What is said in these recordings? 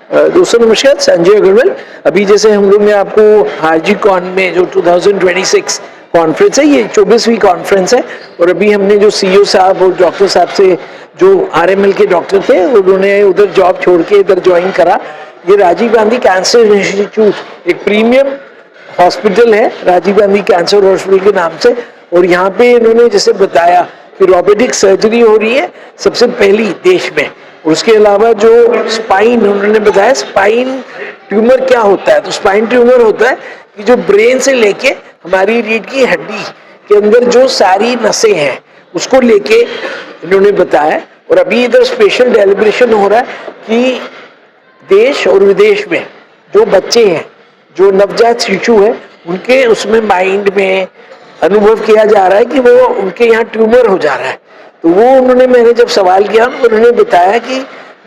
दोस्तों नमस्कार, संजय अग्रवाल। अभी जैसे हम लोग ने आपको आरजी कॉन में जो 2026 कॉन्फ्रेंस है, ये 24वीं कॉन्फ्रेंस है, और अभी हमने जो सीईओ साहब और डॉक्टर साहब से जो आरएमएल के डॉक्टर थे उन्होंने उधर जॉब छोड़ के इधर ज्वाइन करा। ये राजीव गांधी कैंसर इंस्टीट्यूट एक प्रीमियम हॉस्पिटल है, राजीव गांधी कैंसर हॉस्पिटल के नाम से। और यहाँ पे इन्होंने जैसे बताया कि रोबोटिक सर्जरी हो रही है सबसे पहली देश में। उसके अलावा जो स्पाइन उन्होंने बताया, स्पाइन ट्यूमर क्या होता है, तो स्पाइन ट्यूमर होता है कि जो ब्रेन से लेके हमारी रीढ़ की हड्डी के अंदर जो सारी नसें हैं उसको लेके इन्होंने बताया। और अभी इधर स्पेशल डेलिब्रेशन हो रहा है कि देश और विदेश में जो बच्चे हैं, जो नवजात शिशु है, उनके उसमें माइंड में अनुभव किया जा रहा है कि वो उनके यहाँ ट्यूमर हो जा रहा है। तो वो उन्होंने, मैंने जब सवाल किया तो उन्होंने बताया कि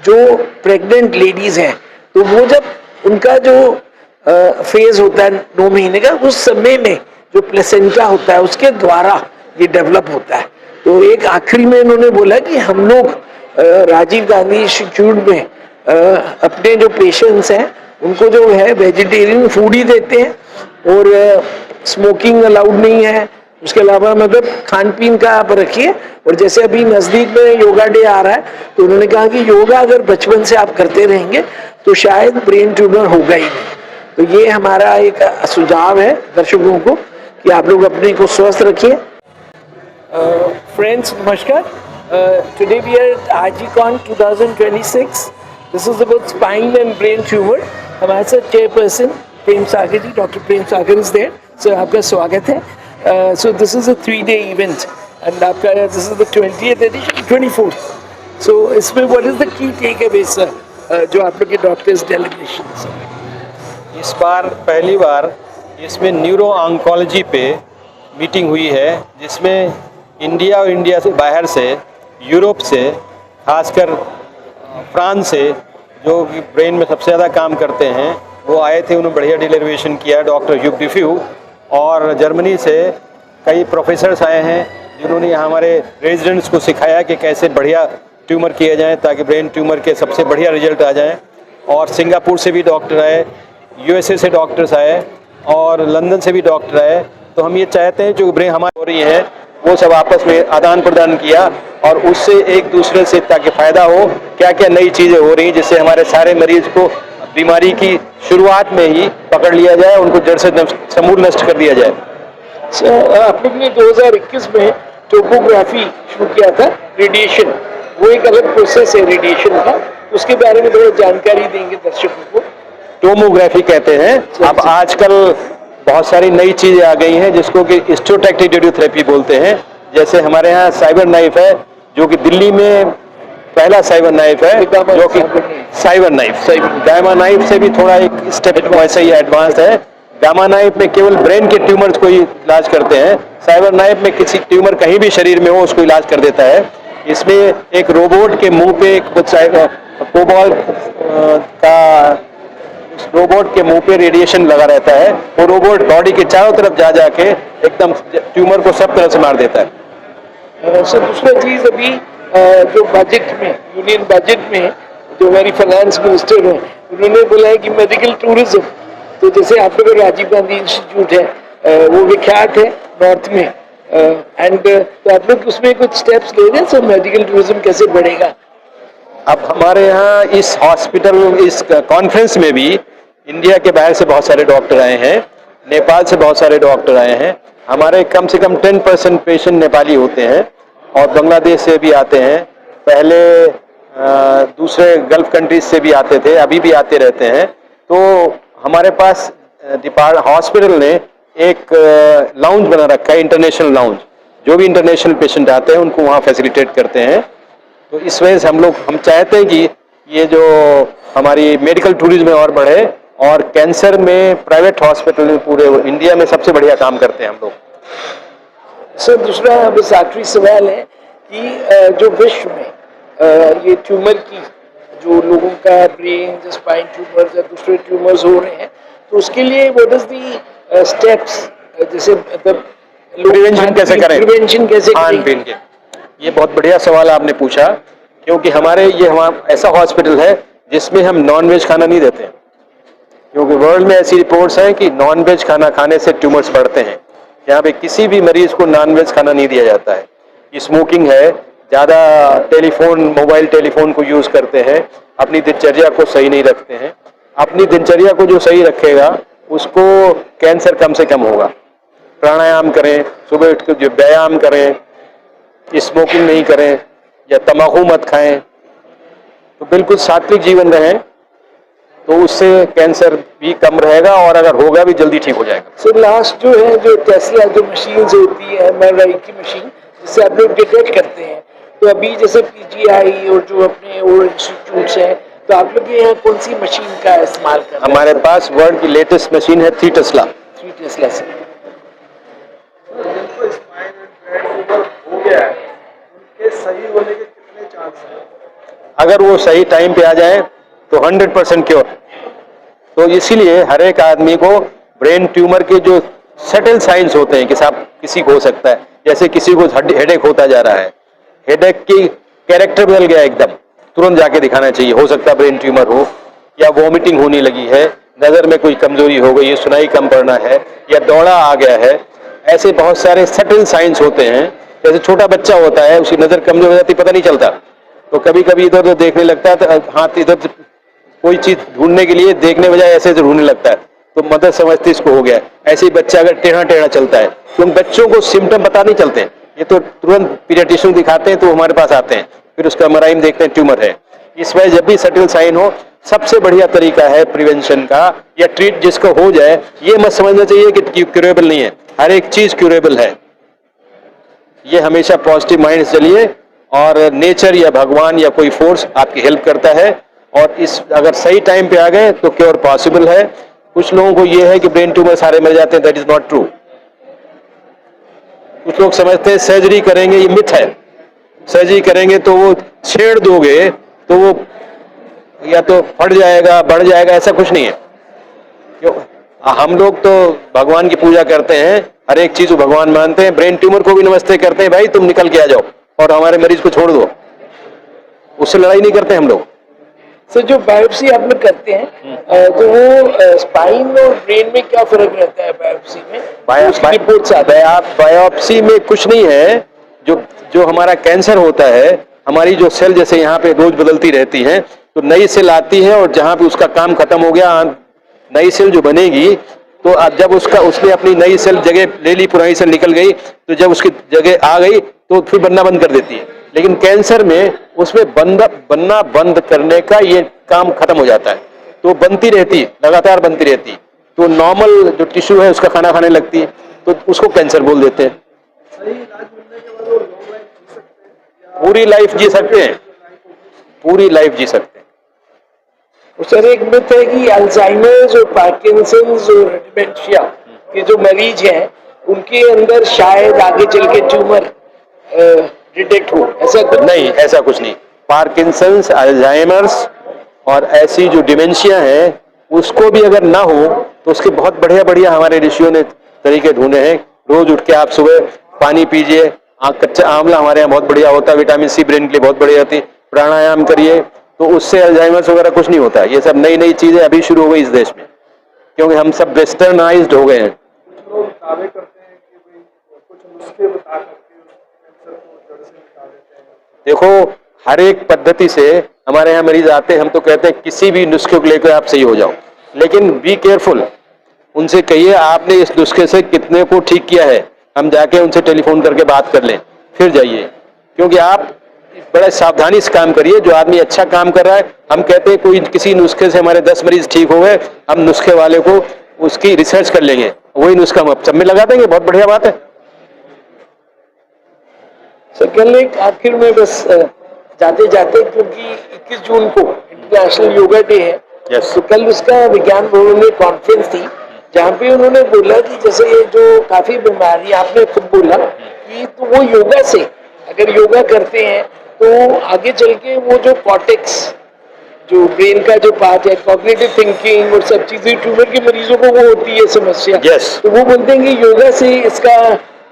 जो प्रेग्नेंट लेडीज हैं तो वो जब उनका जो फेज होता है 9 महीने का, उस समय में जो प्लेसेंटा होता है उसके द्वारा ये डेवलप होता है। तो एक आखिरी में इन्होंने बोला कि हम लोग राजीव गांधी इंस्टीट्यूट में अपने जो पेशेंट्स हैं उनको जो है वेजिटेरियन फूड ही देते हैं, और स्मोकिंग अलाउड नहीं है। उसके अलावा मतलब खान पीन का आप रखिए। और जैसे अभी नजदीक में योगा डे आ रहा है तो उन्होंने कहा कि योगा अगर बचपन से आप करते रहेंगे तो शायद ब्रेन ट्यूमर होगा ही नहीं। तो ये हमारा एक सुझाव है दर्शकों को कि आप लोग अपने को स्वस्थ रखिए। फ्रेंड्स नमस्कार, today we are at RGCON 2026। This is about spine and brain tumour. हमारे साथ chairperson Prem Sagar ji, doctor Prem Sagar is there. Sir आपका स्वागत है। So this is a 3-day event and आपका this is the 20th edition, 24th. So इसमें what is the key takeaway sir, जो आप लोग के डॉक्टर्स डेलीगेशन सर? इस बार पहली बार इसमें न्यूरो ऑन्कोलॉजी पे मीटिंग हुई है, जिसमें इंडिया और इंडिया से बाहर से, यूरोप से, खासकर फ्रांस से, जो कि ब्रेन में सबसे ज़्यादा काम करते हैं, वो आए थे। उन्होंने बढ़िया डेलीवेशन किया। डॉक्टर ह्यूग डिफ्यू और जर्मनी से कई प्रोफेसर्स आए हैं जिन्होंने यहाँ हमारे रेजिडेंट्स को सिखाया कि कैसे बढ़िया ट्यूमर किए जाएं ताकि ब्रेन ट्यूमर के सबसे बढ़िया रिजल्ट आ जाएं। और सिंगापुर से भी डॉक्टर आए, यूएसए से डॉक्टर्स आए और लंदन से भी डॉक्टर आए। तो हम ये चाहते हैं जो ब्रेन हमारी हो रही है वो सब आपस में आदान प्रदान किया और उससे एक दूसरे से ताकि फ़ायदा हो, क्या क्या नई चीज़ें हो रही हैं जिससे हमारे सारे मरीज को बीमारी की शुरुआत में ही पकड़ लिया जाए, उनको जड़ से समूल नष्ट कर दिया जाए। आप लोग ने 2021 में टोपोग्राफी शुरू किया था, रेडिएशन, वो एक अलग प्रोसेस है रेडिएशन का, उसके बारे में थोड़ा जानकारी देंगे दर्शकों को? टोमोग्राफी कहते हैं। अब आजकल बहुत सारी नई चीज़ें आ गई हैं जिसको कि हिस्टोटैक्टिक रेडियोथेरेपी बोलते हैं। जैसे हमारे यहाँ साइबर नाइफ है, जो कि दिल्ली में पहला साइबर नाइफ है, जो कि साइबर नाइफ गामा नाइफ से भी थोड़ा एक स्टेप वैसे ही एडवांस है। गामा नाइफ में केवल ब्रेन के ट्यूमर्स को ही इलाज करते हैं, साइबर नाइफ में किसी ट्यूमर कहीं भी शरीर में हो उसको इलाज कर देता है। इसमें एक रोबोट के मुंह पे कोबाल्ट का रोबोट के मुंह पे रेडिएशन लगा रहता है। वो रोबोट बॉडी के चारों तरफ जा जाके एकदम ट्यूमर को सब तरह से मार देता है। सर दूसरा चीज, अभी जो बजट में, यूनियन बजट में जो हमारी फाइनेंस मिनिस्टर हैं उन्होंने बोला है कि मेडिकल टूरिज्म, तो जैसे आप लोग राजीव गांधी इंस्टीट्यूट है वो विख्यात है नॉर्थ में, एंड तो आप लोग उसमें कुछ स्टेप्स ले रहे हैं सर, मेडिकल टूरिज्म कैसे बढ़ेगा? अब हमारे यहाँ इस हॉस्पिटल, इस कॉन्फ्रेंस में भी इंडिया के बाहर से बहुत सारे डॉक्टर आए हैं, नेपाल से बहुत सारे डॉक्टर आए हैं। हमारे कम से कम 10% पेशेंट नेपाली होते हैं और बांग्लादेश से भी आते हैं। पहले दूसरे गल्फ कंट्रीज से भी आते थे, अभी भी आते रहते हैं। तो हमारे पास हॉस्पिटल ने एक लाउंज बना रखा है, इंटरनेशनल लाउंज। जो भी इंटरनेशनल पेशेंट आते हैं उनको वहाँ फैसिलिटेट करते हैं। तो इस वजह से हम चाहते हैं कि ये जो हमारी मेडिकल टूरिज्म में और बढ़े, और कैंसर में प्राइवेट हॉस्पिटल में पूरे इंडिया में सबसे बढ़िया काम करते हैं हम लोग। सर दूसरा बस आखिरी सवाल है कि जो विश्व में ये ट्यूमर की, जो लोगों का ब्रेन स्पाइन ट्यूमर्स या दूसरे ट्यूमर्स हो रहे हैं, तो उसके लिए व्हाट इज दी स्टेप्स, जैसे प्रिवेंशन कैसे करें, खान पीन के? ये बहुत बढ़िया सवाल आपने पूछा, क्योंकि हमारा ऐसा हॉस्पिटल है जिसमें हम नॉन वेज खाना नहीं देते हैं, क्योंकि वर्ल्ड में ऐसी रिपोर्ट्स हैं कि नॉन वेज खाना खाने से ट्यूमर्स बढ़ते हैं। यहाँ पे किसी भी मरीज को नॉन वेज खाना नहीं दिया जाता है। स्मोकिंग है, ज़्यादा मोबाइल टेलीफोन को यूज़ करते हैं, अपनी दिनचर्या को सही नहीं रखते हैं। अपनी दिनचर्या को जो सही रखेगा उसको कैंसर कम से कम होगा। प्राणायाम करें, सुबह उठ कर जो व्यायाम करें, स्मोकिंग नहीं करें या तम्बाकू मत खाएं, तो बिल्कुल सात्विक जीवन रहें, तो उससे कैंसर भी कम रहेगा और अगर होगा भी जल्दी ठीक हो जाएगा। सर लास्ट जो है, जो टेस्ला जो मशीन्स होती है MRI की मशीन, जिससे आप लोग डिटेक्ट करते हैं, तो अभी जैसे PGI और जो अपने और इंस्टीट्यूट्स हैं, तो आप लोग यहाँ कौन सी मशीन का इस्तेमाल कर रहे हैं? हमारे पास वर्ल्ड की लेटेस्ट मशीन है 3 टेस्ला। 3 टेस्ला से। हो गया है, उनके सही होने के कितने चांस हैं? अगर वो सही टाइम पे आ जाए तो 100% क्योर। तो इसीलिए हर एक आदमी को ब्रेन ट्यूमर के जो सटल साइंस होते हैं कि साहब किसी को हो सकता है, जैसे किसी को हेडेक होता जा रहा है, हेडेक की कैरेक्टर बदल गया एकदम, तुरंत जाके दिखाना चाहिए, हो सकता है ब्रेन ट्यूमर हो, या वॉमिटिंग होने लगी है, नज़र में कोई कमजोरी हो गई है, सुनाई कम पड़ना है, या दौड़ा आ गया है। ऐसे बहुत सारे सटल साइंस होते हैं। जैसे छोटा बच्चा होता है, उसकी नज़र कमजोर हो जाती, पता नहीं चलता, तो कभी कभी इधर उधर देखने लगता है, तो हाथ इधर कोई चीज ढूंढने के लिए देखने बजाय ऐसे ढूंढने लगता है, तो मदर समझती इसको हो गया। ऐसे ही बच्चा अगर टेढ़ा टेढ़ा चलता है, क्योंकि बच्चों को सिम्टम पता नहीं चलते हैं, ये तो तुरंत पीडियाट्रिशियन दिखाते हैं, तो हमारे पास आते हैं, फिर उसका MRI में देखते हैं ट्यूमर है। इस वजह जब भी सटल साइन हो, सबसे बढ़िया तरीका है प्रिवेंशन का, या ट्रीट जिसको हो जाए, ये मत समझना चाहिए कि क्यूरेबल नहीं है, हर एक चीज क्यूरेबल है। ये हमेशा पॉजिटिव माइंड से चलिए, और नेचर या भगवान या कोई फोर्स आपकी हेल्प करता है, और इस अगर सही टाइम पे आ गए तो क्योर पॉसिबल है। कुछ लोगों को ये है कि ब्रेन ट्यूमर सारे मर जाते हैं, दैट इज नॉट ट्रू। कुछ लोग समझते हैं सर्जरी करेंगे, ये मिथ है। सर्जरी करेंगे तो वो छेड़ दोगे तो वो या तो फट जाएगा, बढ़ जाएगा, ऐसा कुछ नहीं है। क्यों? हम लोग तो भगवान की पूजा करते हैं, हर एक चीज को भगवान मानते हैं, ब्रेन ट्यूमर को भी नमस्ते करते हैं, भाई तुम निकल के आ जाओ और हमारे मरीज को छोड़ दो, उससे लड़ाई नहीं करते हम लोग। सर जो बायोप्सी आप लोग करते हैं, तो वो स्पाइन और ब्रेन में क्या फर्क रहता है बायोप्सी में? रिपोर्ट्स आते हैं। बायोप्सी में कुछ नहीं है। जो हमारा कैंसर होता है, हमारी जो सेल जैसे यहाँ पे रोज बदलती रहती हैं, तो नई सेल आती है, और जहाँ पे उसका काम खत्म हो गया, नई सेल जो बनेगी, तो अब जब उसने अपनी नई सेल जगह ले ली, पुरानी सेल निकल गई, तो जब उसकी जगह आ गई तो फिर बनना बंद कर देती है। लेकिन कैंसर में उसमें बनना बंद करने का ये काम खत्म हो जाता है, तो बनती रहती है, लगातार बनती रहती है, तो नॉर्मल जो टिश्यू है उसका खाना खाने लगती है, तो उसको कैंसर बोल देते हैं। सही इलाज मिलने के बाद वो लॉन्ग लाइफ जी सकते हैं, पूरी लाइफ जी सकते हैं, पूरी लाइफ जी सकते हैं। सर एक मिथ है कि अल्जाइमर्स और पार्किंसंस और डिमेंशिया के जो मरीज हैं, उनके अंदर शायद आगे चल के ट्यूमर डिटेक्ट हो, ऐसा कुछ नहीं, ऐसा कुछ नहीं। पार्किंसंस, अल्जाइमर्स और ऐसी जो डिमेंशिया है, उसको भी अगर ना हो तो उसके बहुत बढ़िया बढ़िया हमारे ऋषियों ने तरीके ढूंढे हैं। रोज उठ के आप सुबह पानी पीजिए, कच्चा आंवला हमारे यहाँ बहुत बढ़िया होता है, विटामिन सी ब्रेन के लिए बहुत बढ़िया होती है, प्राणायाम करिए, तो उससे अल्जाइमर्स वगैरह कुछ नहीं होता। ये सब नई नई चीजें अभी शुरू हो गई इस देश में, क्योंकि हम सब वेस्टर्नाइज्ड हो गए हैं। कुछ लोग दावे करते हैं कि भाई कुछ नुस्खे बता करके कैंसर को जड़ से निकाल देते हैं। देखो, हर एक पद्धति से हमारे यहाँ मरीज आते हैं, हम तो कहते हैं किसी भी नुस्खे को लेकर आप सही हो जाओ, लेकिन बी केयरफुल। उनसे कहिए आपने इस नुस्खे से कितने को ठीक किया है, हम जाके उनसे टेलीफोन करके बात कर लें, फिर जाइए। क्योंकि आप बड़ा सावधानी से काम करिए। जो आदमी अच्छा काम कर रहा है, हम कहते हैं कोई किसी नुस्खे से हमारे 10 मरीज ठीक हो गए, हम नुस्खे वाले को उसकी रिसर्च कर लेंगे, वही नुस्खा हम सब में लगा देंगे, बहुत बढ़िया बात है। सर कल एक आखिर में बस जाते जाते, क्योंकि 21 जून को इंटरनेशनल योगा डे है, Yes. तो कल उसका विज्ञान भवन में कॉन्फ्रेंस थी, जहाँ पे उन्होंने बोला कि जैसे ये जो काफी बीमारी, आपने खुद बोला कि तो वो योगा से, अगर योगा करते हैं तो आगे चल के वो जो कॉर्टेक्स, जो ब्रेन का जो पार्ट है, कॉग्निटिव थिंकिंग और सब चीजें, ट्यूमर के मरीजों को वो होती है समस्या। Yes. तो वो बोलते हैं कि योगा से इसका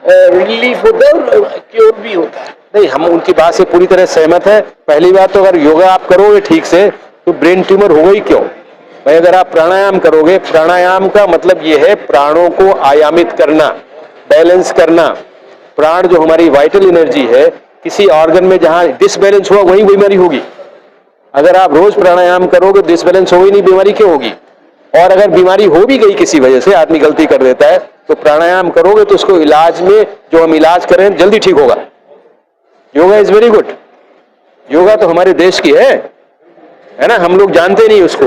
रिलीफ होता है और क्योर भी होता है। नहीं, हम उनकी बात से पूरी तरह सहमत है। पहली बात तो अगर योगा आप करोगे ठीक से, तो ब्रेन ट्यूमर होगा ही क्यों भाई? अगर आप प्राणायाम करोगे, प्राणायाम का मतलब ये है प्राणों को आयामित करना, बैलेंस करना। प्राण जो हमारी वाइटल एनर्जी है, किसी ऑर्गन में जहां डिसबैलेंस हुआ वही बीमारी होगी। अगर आप रोज प्राणायाम करोगे, डिसबैलेंस होगी नहीं, बीमारी क्यों होगी? और अगर बीमारी हो भी गई किसी वजह से, आदमी गलती कर देता है, तो प्राणायाम करोगे तो उसको इलाज में, जो हम इलाज करें, जल्दी ठीक होगा। Yoga is very good. Yoga तो हमारे देश की है ना, हम लोग जानते नहीं उसको।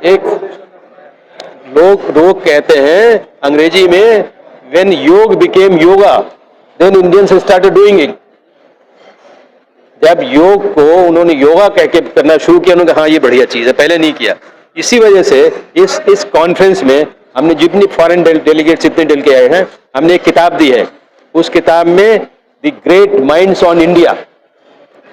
एक लोग कहते हैं अंग्रेजी में, when yog became yoga then Indians started doing it. जब योग को उन्होंने योगा कह के करना शुरू किया, उन्होंने कहा हाँ ये बढ़िया चीज है, पहले नहीं किया। इसी वजह से इस कॉन्फ्रेंस में हमने जितनी फॉरेन डेलीगेट्स जितने डल के आए हैं, हमने एक किताब दी है। उस किताब में the great minds on India,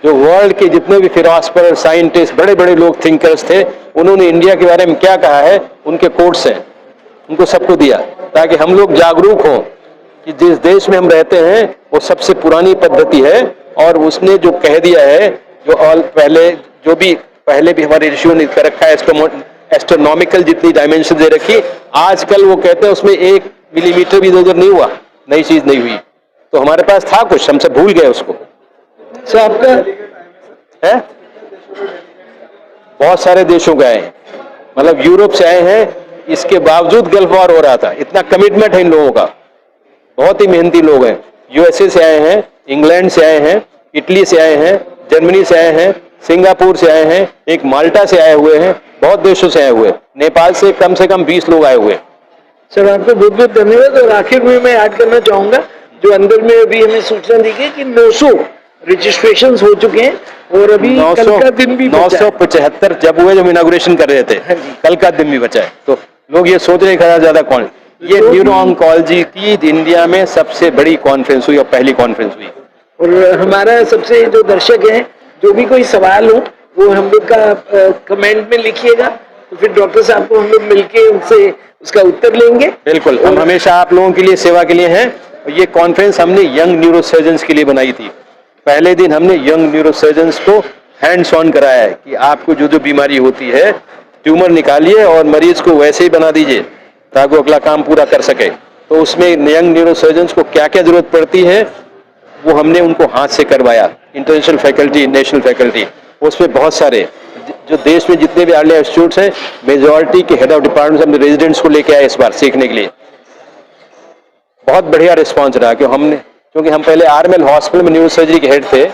जो वर्ल्ड के जितने भी फिलोसफर, साइंटिस्ट, बड़े बड़े लोग, थिंकर्स थे, उन्होंने इंडिया के बारे में क्या कहा है, उनके कोट्स हैं, उनको सबको दिया, ताकि हम लोग जागरूक हों कि जिस देश में हम रहते हैं वो सबसे पुरानी पद्धति है। और उसने जो कह दिया है, जो पहले भी हमारे ऋषियों ने कर रखा है, एस्ट्रोनॉमिकल जितनी डायमेंशन दे रखी, आजकल वो कहते हैं उसमें 1 मिलीमीटर भी इधर नहीं हुआ, नई चीज नहीं हुई। तो हमारे पास था कुछ, हमसे भूल गए उसको। सर आपका है, बहुत सारे देशों के आए हैं, मतलब यूरोप से आए हैं, इसके बावजूद गल्फ वॉर हो रहा था। इतना कमिटमेंट है इन लोगों का, बहुत ही मेहनती लोग हैं। यूएसए से आए हैं, इंग्लैंड से आए हैं, इटली से आए हैं, जर्मनी से आए हैं, सिंगापुर से आए हैं, एक माल्टा से आए हुए हैं, बहुत देशों से आए हुए, नेपाल से कम 20 लोग आए हुए। सर आपको बहुत बहुत धन्यवाद। और आखिर में मैं ऐड करना चाहूंगा, जो अंदर में अभी हमें सूचना दी गई कि 900 रजिस्ट्रेशन हो चुके हैं और अभी कल का दिन भी 975 जब हुए, जब इनागुरेशन कर रहे थे, कल का दिन भी बचा है। तो लोग ये सोच रहे हैं ज्यादा कौन, ये न्यूरो ऑन्कोलॉजी की इंडिया में सबसे बड़ी कॉन्फ्रेंस हुई और पहली कॉन्फ्रेंस हुई। और हमारा सबसे जो दर्शक हैं, जो भी कोई सवाल हो वो हम लोग का कमेंट में लिखिएगा, तो फिर डॉक्टर साहब को हम लोग मिलके उनसे उसका उत्तर लेंगे। बिल्कुल, हम हमेशा आप लोगों के लिए, सेवा के लिए हैं। ये कॉन्फ्रेंस हमने यंग न्यूरोसर्जन्स के लिए बनाई थी। पहले दिन हमने यंग न्यूरोसर्जन्स को हैंड्स ऑन कराया है कि आपको जो जो बीमारी होती है, ट्यूमर निकालिए और मरीज को वैसे ही बना दीजिए ताकि वो अगला काम पूरा कर सके। तो उसमें यंग न्यूरोसर्जन्स को क्या क्या जरूरत पड़ती है, वो हमने उनको हाथ से करवाया। इंटरनेशनल फैकल्टी, नेशनल फैकल्टी, उसमें बहुत सारे जो देश में जितने भी आर्ली इंस्टीट्यूट्स हैं, मेजॉरिटी के हेड ऑफ डिपार्टमेंट हमने रेजिडेंट्स को लेके आए इस बार सीखने के लिए। बहुत बढ़िया रिस्पॉन्स रहा, क्योंकि हम पहले आरएमएल हॉस्पिटल में न्यूरोसर्जरी के हेड थे,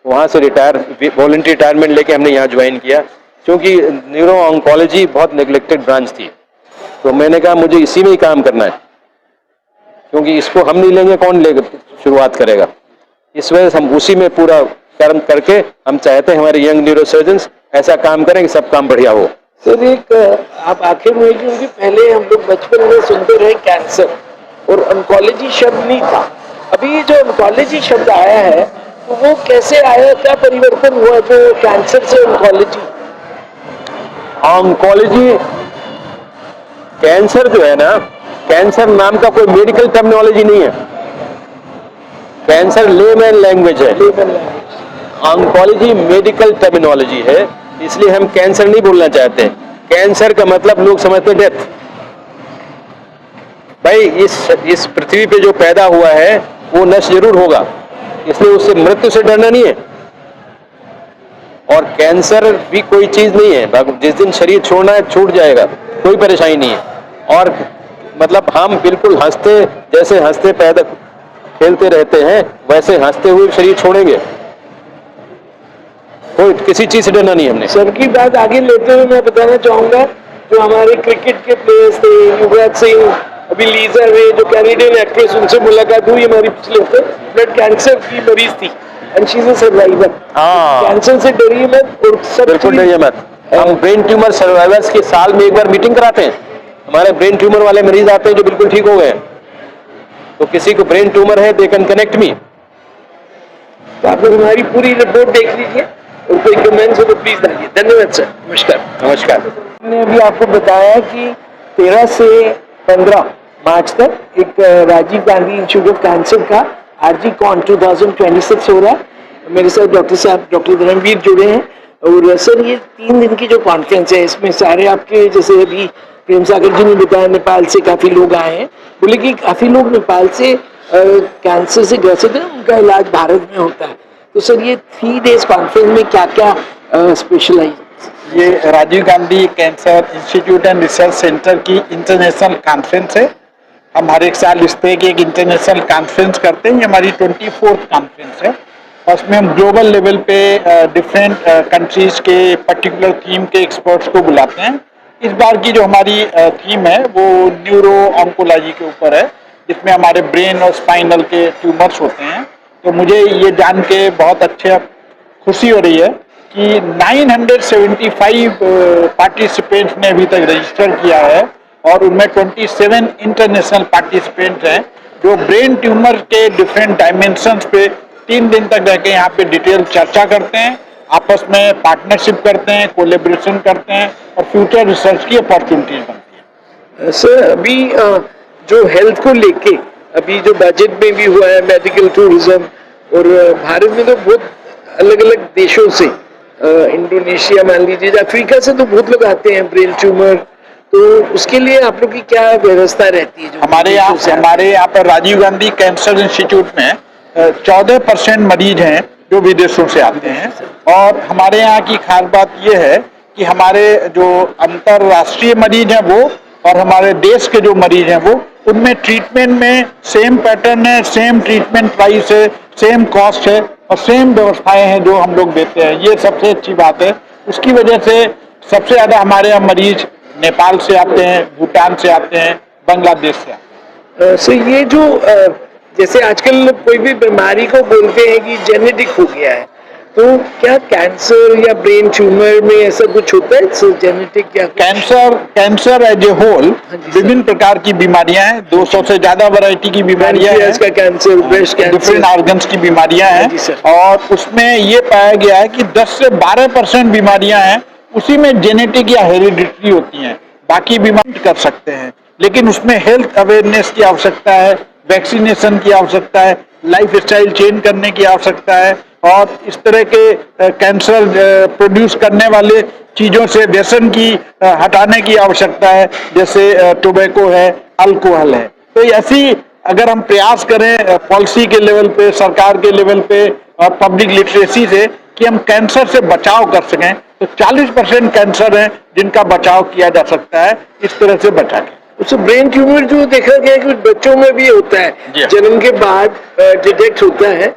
वहाँ से वॉलंटरी रिटायरमेंट लेके हमने यहाँ ज्वाइन किया, क्योंकि न्यूरो ऑन्कोलॉजी बहुत नेग्लेक्टेड ब्रांच थी। तो मैंने कहा मुझे इसी में ही काम करना है, क्योंकि इसको हम नहीं लेंगे कौन लेगा, शुरुआत करेगा। इस वजह से हम उसी में पूरा कर्म करके हम चाहते हैं हमारे यंग न्यूरोसर्जन्स ऐसा काम करें कि सब काम बढ़िया हो। सर एक आप आखिर में, क्योंकि पहले हम लोग बचपन में सुनते रहे कैंसर और ऑन्कोलॉजी शब्द नहीं था, अभी जो ऑन्कोलॉजी शब्द आया है तो वो कैसे आया, क्या परिवर्तन हुआ जो कैंसर से ऑन्कोलॉजी? ऑन्कोलॉजी, कैंसर जो है ना, कैंसर नाम का कोई मेडिकल टर्मिनोलॉजी नहीं है। कैंसर लेमैन लैंग्वेज है, ऑन्कोलॉजी मेडिकल टर्मिनोलॉजी है, इसलिए हम कैंसर नहीं बोलना चाहते। कैंसर का मतलब लोग समझते डेथ। भाई इस पृथ्वी पे जो पैदा हुआ है वो नष्ट जरूर होगा, इसलिए उससे, मृत्यु से डरना नहीं है। और कैंसर भी कोई चीज नहीं है, जिस दिन शरीर छोड़ना है छूट जाएगा, कोई परेशानी नहीं है। और मतलब हम बिल्कुल हंसते, जैसे हंसते पैदा खेलते रहते हैं, वैसे हंसते हुए शरीर छोड़ेंगे, कोई किसी चीज से डरना नहीं हमने। सर की बात आगे लेते हुए मैं बताना चाहूंगा, जो हमारे क्रिकेट के प्लेयर्स थे, युवराज सिंह, अभी लीजा रे जो कैनेडियन एक्ट्रेस, उनसे मुलाकात हुई हमारी पिछले हफ्ते, ब्लड कैंसर की मरीज थी and she is a survivor. Cancer से डरिए मत, और सब बिल्कुल डरिए मत। हम ब्रेन ट्यूमर सर्वाइवर्स के साल में एक बार मीटिंग कराते हैं। हमारे ब्रेन ट्यूमर वाले मरीज आते हैं जो बिल्कुल ठीक हो गए, तो किसी को ब्रेन ट्यूमर है, दे कैन कनेक्ट मी। तो आप हमारी पूरी रिपोर्ट देख लीजिए और कोई कमेंट्स हो तो प्लीज डालिए। धन्यवाद सर, नमस्कार। नमस्कार। मैंने अभी आपको बताया कि 13 से 15 मार्च तक एक Rajiv Gandhi institute of cancer का RG Con 2026 हो रहा है। मेरे साथ डॉक्टर साहब, डॉक्टर धर्मवीर जुड़े हैं, और सर ये 3 दिन की जो कॉन्फ्रेंस है इसमें सारे आपके जैसे अभी प्रेम सागर जी ने बताया नेपाल से काफी लोग आए हैं, बोले कि काफी लोग नेपाल से कैंसर से ग्रसित हैं, उनका इलाज भारत में होता है। तो सर ये 3 डेज कॉन्फ्रेंस में क्या क्या स्पेशलाइज? ये Rajiv Gandhi cancer institute and research centre की इंटरनेशनल कॉन्फ्रेंस है। हम हर एक साल इस तरह की एक इंटरनेशनल कॉन्फ्रेंस करते हैं। ये हमारी 24th कॉन्फ्रेंस है और उसमें हम ग्लोबल लेवल पे डिफरेंट कंट्रीज के पर्टिकुलर थीम के एक्सपर्ट्स को बुलाते हैं। इस बार की जो हमारी थीम है वो न्यूरो ऑन्कोलॉजी के ऊपर है, जिसमें हमारे ब्रेन और स्पाइनल के ट्यूमर्स होते हैं। तो मुझे ये जान के बहुत खुशी हो रही है कि 975 पार्टिसिपेंट्स ने अभी तक रजिस्टर किया है और उनमें 27 इंटरनेशनल पार्टिसिपेंट्स हैं जो ब्रेन ट्यूमर के डिफरेंट डायमेंशंस पे 3 दिन तक रहकर यहाँ पे डिटेल चर्चा करते हैं, आपस में पार्टनरशिप करते हैं, कोलेब्रेशन करते हैं और फ्यूचर रिसर्च की अपॉर्चुनिटीज बनती है। सर अभी जो हेल्थ को लेके अभी जो बजट में भी हुआ है मेडिकल टूरिज्म, और भारत में तो बहुत अलग अलग देशों से इंडोनेशिया मान लीजिए, अफ्रीका से तो बहुत लोग आते हैं ब्रेन ट्यूमर, तो उसके लिए आप लोग की क्या व्यवस्था रहती है? जो हमारे यहाँ पर राजीव गांधी कैंसर इंस्टीट्यूट में 14% मरीज हैं जो विदेशों से आते हैं। और हमारे यहाँ की खास बात यह है कि हमारे जो अंतरराष्ट्रीय मरीज हैं वो और हमारे देश के जो मरीज हैं वो, उनमें ट्रीटमेंट में सेम पैटर्न है, सेम ट्रीटमेंट प्राइस है, सेम कॉस्ट है और सेम व्यवस्थाएं हैं जो हम लोग देते हैं। ये सबसे अच्छी बात है। उसकी वजह से सबसे ज्यादा हमारे यहाँ मरीज नेपाल से आते हैं, भूटान से आते हैं, बांग्लादेश से आते हैं। सो ये जो जैसे आजकल कोई भी बीमारी को बोलते हैं कि जेनेटिक हो गया है, तो क्या कैंसर या ब्रेन ट्यूमर में ऐसा कुछ होता है जेनेटिक? या कैंसर एज ए होल विभिन्न प्रकार की बीमारियां हैं, 200 से ज्यादा वैरायटी की बीमारियां हैं, इसका cancer, breast cancer, different organs की बीमारियां हैं। और उसमें ये पाया गया है कि 10 से 12% बीमारियां हैं उसी में जेनेटिक या हेरिडिटरी होती हैं, बाकी बीमारी कर सकते हैं। लेकिन उसमें हेल्थ अवेयरनेस की आवश्यकता है, वैक्सीनेशन की आवश्यकता है, लाइफ स्टाइल चेंज करने की आवश्यकता है और इस तरह के कैंसर प्रोड्यूस करने वाले चीजों से व्यसन की हटाने की आवश्यकता है, जैसे टोबैको है, अल्कोहल है। तो ऐसी अगर हम प्रयास करें पॉलिसी के लेवल पे, सरकार के लेवल पे और पब्लिक लिटरेसी से कि हम कैंसर से बचाव कर सकें, तो 40% कैंसर है जिनका बचाव किया जा सकता है इस तरह से बचा के। उससे ब्रेन ट्यूमर जो देखा गया है कि बच्चों में भी होता है, जन्म के बाद डिटेक्ट होता है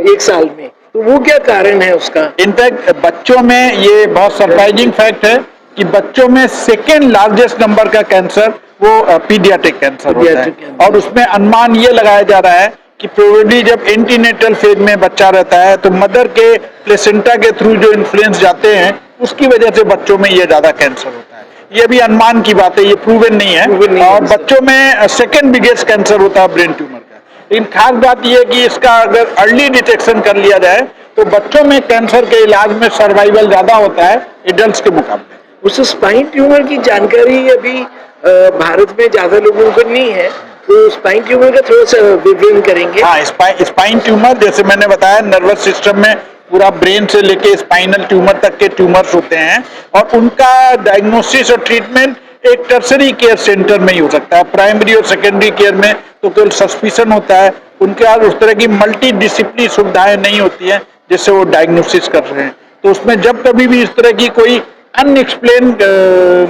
1 साल में, तो वो क्या कारण है उसका? इनफैक्ट बच्चों में ये बहुत सरप्राइजिंग फैक्ट है कि बच्चों में सेकेंड लार्जेस्ट नंबर का कैंसर वो पीडियाट्रिक कैंसर होता है। और उसमें अनुमान ये लगाया जा रहा है कि प्रोबेबली जब एंटीनेटल फेज में बच्चा रहता है तो मदर के प्लेसेंटा के थ्रू जो इन्फ्लुएंस जाते हैं उसकी वजह से बच्चों में ये ज्यादा कैंसर होता है। ये भी अनुमान की बात है, ये प्रूवन नहीं है। और बच्चों में सेकेंड बिगेस्ट कैंसर होता है ब्रेन ट्यूमर का। लेकिन खास बात यह है कि इसका अगर अर्ली डिटेक्शन कर लिया जाए तो बच्चों में कैंसर के इलाज में सर्वाइवल ज्यादा होता है एडल्ट्स के मुकाबले। उस स्पाइन ट्यूमर की जानकारी अभी भारत में ज्यादा लोगों को नहीं है, तो स्पाइन ट्यूमर का थोड़ा सा विवरण करेंगे? हाँ, स्पाइन ट्यूमर जैसे मैंने बताया नर्वस सिस्टम में पूरा ब्रेन से लेके स्पाइनल ट्यूमर तक के ट्यूमर्स होते हैं और उनका डायग्नोसिस और ट्रीटमेंट एक टर्सरी केयर सेंटर में ही हो सकता है। प्राइमरी और सेकेंडरी केयर में तो केवल सस्पिशन होता है, उनके पास उस तरह की मल्टी डिसिप्लिनरी सुविधाएं नहीं होती हैं जिससे वो डायग्नोसिस कर रहे हैं। तो उसमें जब कभी भी इस तरह की कोई अनएक्सप्लेन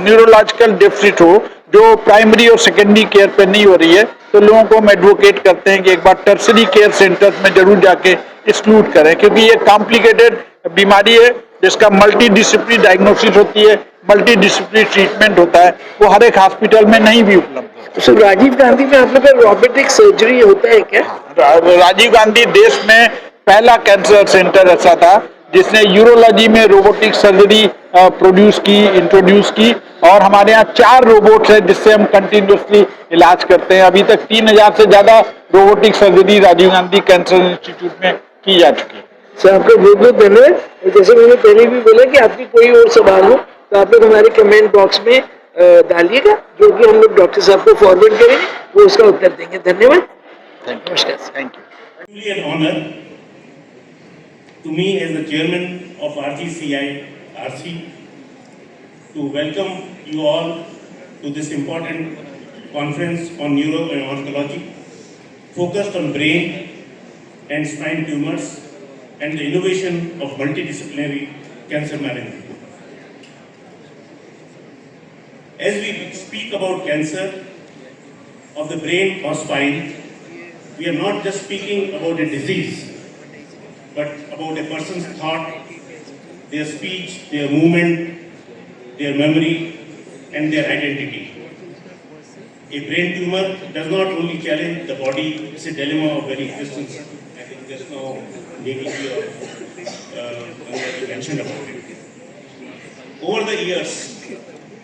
न्यूरोलॉजिकल डेफिसिट हो जो प्राइमरी और सेकेंडरी केयर पे नहीं हो रही है, तो लोगों को हम एडवोकेट करते हैं कि एक बार टर्सरी केयर सेंटर में जरूर जाके एक्सक्लूड करें, क्योंकि ये कॉम्प्लिकेटेड बीमारी है जिसका मल्टी डिसिप्लिनरी डायग्नोसिस होती है, मल्टी डिसिप्लिनरी ट्रीटमेंट होता है, वो हर एक हॉस्पिटल में नहीं भी उपलब्ध है। तो राजीव गांधी में आप लोग का रोबोटिक सर्जरी होता है क्या? राजीव गांधी देश में पहला कैंसर सेंटर ऐसा था जिसने यूरोलॉजी में रोबोटिक सर्जरी इंट्रोड्यूस की और हमारे यहाँ 4 रोबोट्स हैं जिससे हम कंटिन्यूसली इलाज करते हैं। अभी तक 3000 से ज्यादा robotic surgery Rajiv Gandhi cancer institute में की जा चुकी है। सर आपका बहुत बहुत धन्यवाद। जैसे मैंने पहले भी बोला कि आपकी कोई और सवाल हो तो आप लोग हमारे कमेंट बॉक्स में डालिएगा, जो कि हम लोग डॉक्टर साहब को फॉरवर्ड करेंगे, वो उसका उत्तर देंगे। धन्यवाद, नमस्कार। Thank you. to me as the chairman of RGCI RC to welcome you all to this important conference on neuro and oncology focused on brain and spine tumors and the innovation of multidisciplinary cancer management. As we speak about cancer of the brain or spine, we are not just speaking about a disease, but about a person's thought, their speech, their movement, their memory, and their identity. A brain tumor does not only challenge the body, it's a dilemma of very existence. I think there's no negativity or mention about it. Over the years,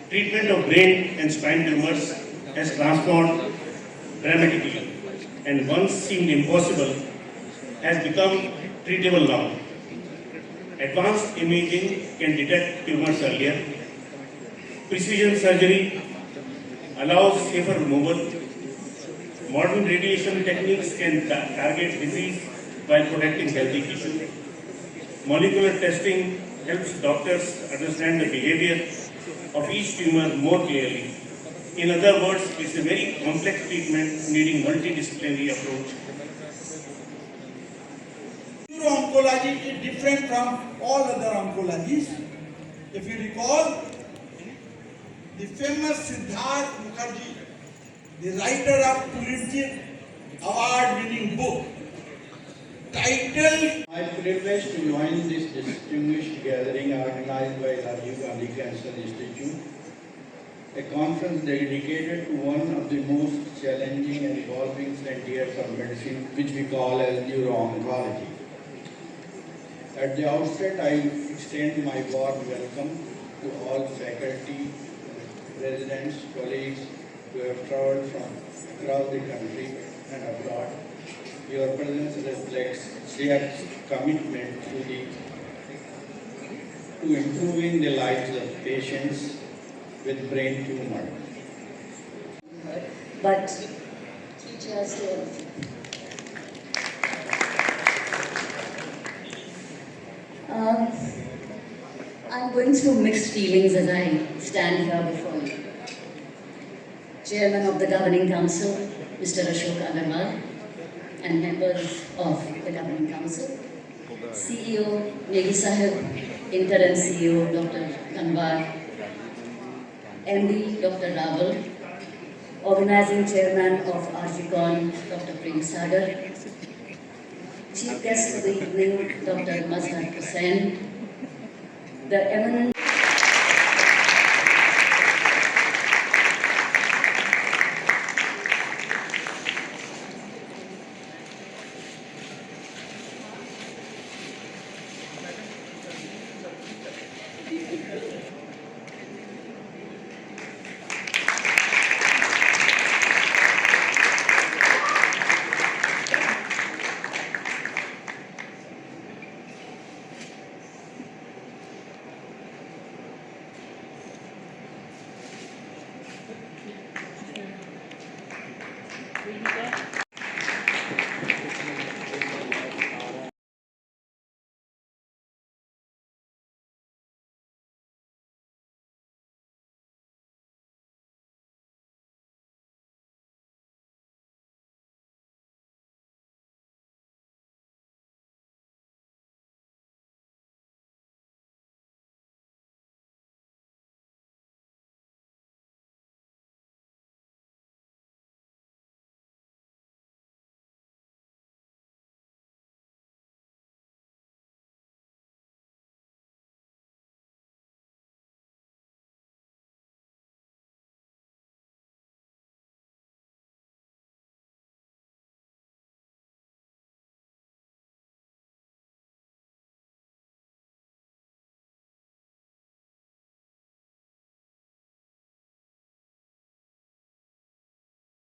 treatment of brain and spine tumors has transformed dramatically, and once seemed impossible has become treatable now. Advanced imaging can detect tumors earlier. Precision surgery allows safer removal. Modern radiation techniques can target disease while protecting healthy tissue. Molecular testing helps doctors understand the behavior of each tumor more clearly. In other words, it's a very complex treatment needing multidisciplinary approach. Neuro-oncology is different from all other oncologies. If you recall, the famous Siddharth Mukherjee, the writer of Pulitzer award-winning book, titled I am privileged to join this distinguished gathering organized by Rajiv Gandhi Cancer Institute, a conference dedicated to one of the most challenging and evolving frontiers of medicine, which we call as neuro-oncology. At the outset, I extend my warm welcome to all faculty, residents, colleagues who have traveled from across the country and abroad. Your presence reflects shared commitment to improving the lives of patients with brain tumor. But teachers don't. I'm going through mixed feelings as I stand here before you. Chairman of the Governing Council, Mr. Ashok Agarwal, and members of the Governing Council, CEO Negi Sahib, Interim CEO Dr. Kanwar, MD Dr. Rawal, Organizing Chairman of RGCon Dr. Prem Sagar, Chief Guest for the evening Dr. Mazhar Hussain, the eminent